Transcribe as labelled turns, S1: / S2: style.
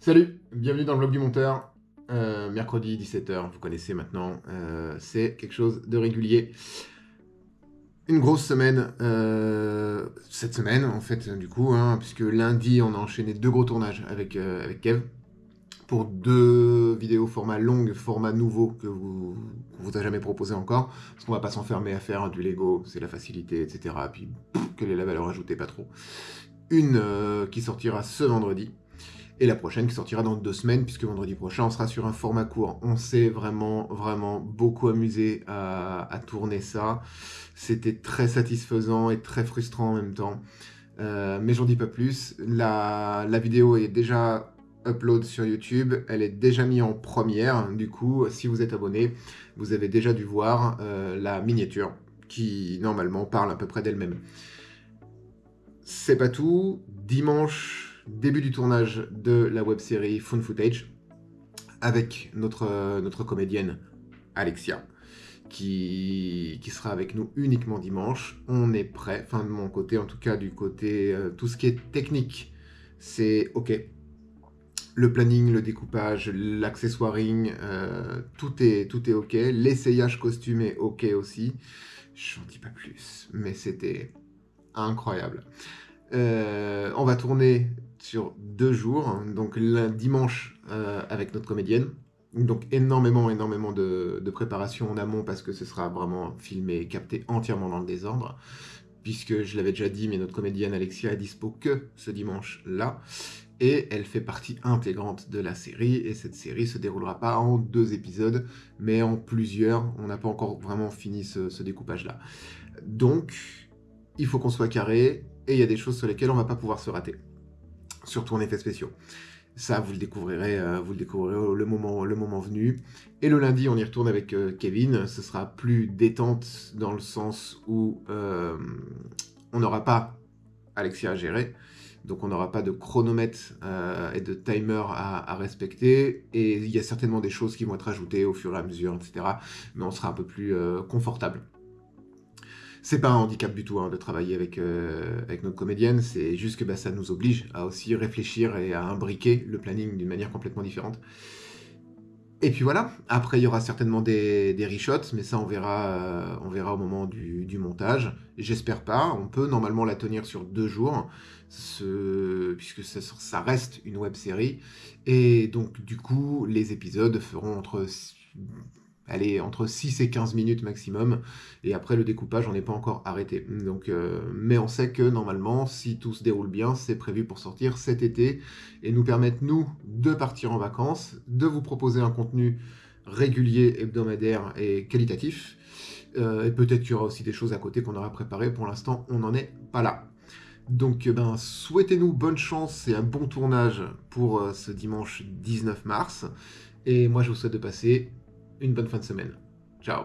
S1: Salut, bienvenue dans le blog du monteur. Mercredi 17h, vous connaissez maintenant, c'est quelque chose de régulier. Une grosse semaine, cette semaine en fait, du coup, puisque lundi on a enchaîné 2 gros tournages avec Kev, pour 2 vidéos format longue, format nouveau qu'on vous a jamais proposé encore, parce qu'on va pas s'enfermer à faire du Lego, c'est la facilité, etc. Puis, quelle est la valeur ajoutée? Pas trop. Une qui sortira ce vendredi, et la prochaine qui sortira dans 2 semaines, puisque vendredi prochain, on sera sur un format court. On s'est vraiment, vraiment beaucoup amusé à tourner ça. C'était très satisfaisant et très frustrant en même temps. Mais j'en dis pas plus. La vidéo est déjà upload sur YouTube. Elle est déjà mise en première. Du coup, si vous êtes abonné, vous avez déjà dû voir la miniature qui, normalement, parle à peu près d'elle-même. C'est pas tout. Dimanche, début du tournage de la web-série Found Footage avec notre comédienne Alexia qui sera avec nous uniquement dimanche. On est prêt, enfin de mon côté, en tout cas du côté tout ce qui est technique, c'est ok. Le planning, le découpage, l'accessoiring, tout est ok. L'essayage costume est ok aussi. J'en dis pas plus, mais c'était incroyable. On va tourner sur 2 jours, donc dimanche avec notre comédienne. Donc énormément de préparation en amont parce que ce sera vraiment filmé et capté entièrement dans le désordre. Puisque je l'avais déjà dit, mais notre comédienne Alexia est dispo que ce dimanche-là. Et elle fait partie intégrante de la série. Et cette série se déroulera pas en 2 épisodes, mais en plusieurs. On n'a pas encore vraiment fini ce découpage-là. Donc, il faut qu'on soit carré. Et il y a des choses sur lesquelles on va pas pouvoir se rater. Surtout en effets spéciaux. Ça, vous le découvrirez le moment venu. Et le lundi, on y retourne avec Kevin. Ce sera plus détente dans le sens où on n'aura pas Alexia à gérer. Donc on n'aura pas de chronomètre et de timer à respecter. Et il y a certainement des choses qui vont être ajoutées au fur et à mesure, etc. Mais on sera un peu plus confortable. C'est pas un handicap du tout de travailler avec notre comédienne, c'est juste que ça nous oblige à aussi réfléchir et à imbriquer le planning d'une manière complètement différente. Et puis voilà, après il y aura certainement des reshots, mais ça on verra au moment du montage. J'espère pas, on peut normalement la tenir sur 2 jours, puisque ça reste une web-série. Et donc du coup, les épisodes feront entre 6 et 15 minutes maximum, et après le découpage on n'est pas encore arrêté. Donc, mais on sait que normalement, si tout se déroule bien, c'est prévu pour sortir cet été, et nous permettre, nous, de partir en vacances, de vous proposer un contenu régulier, hebdomadaire et qualitatif, et peut-être qu'il y aura aussi des choses à côté qu'on aura préparées, pour l'instant on n'en est pas là. Donc souhaitez-nous bonne chance et un bon tournage pour ce dimanche 19 mars, et moi je vous souhaite de passer une bonne fin de semaine. Ciao.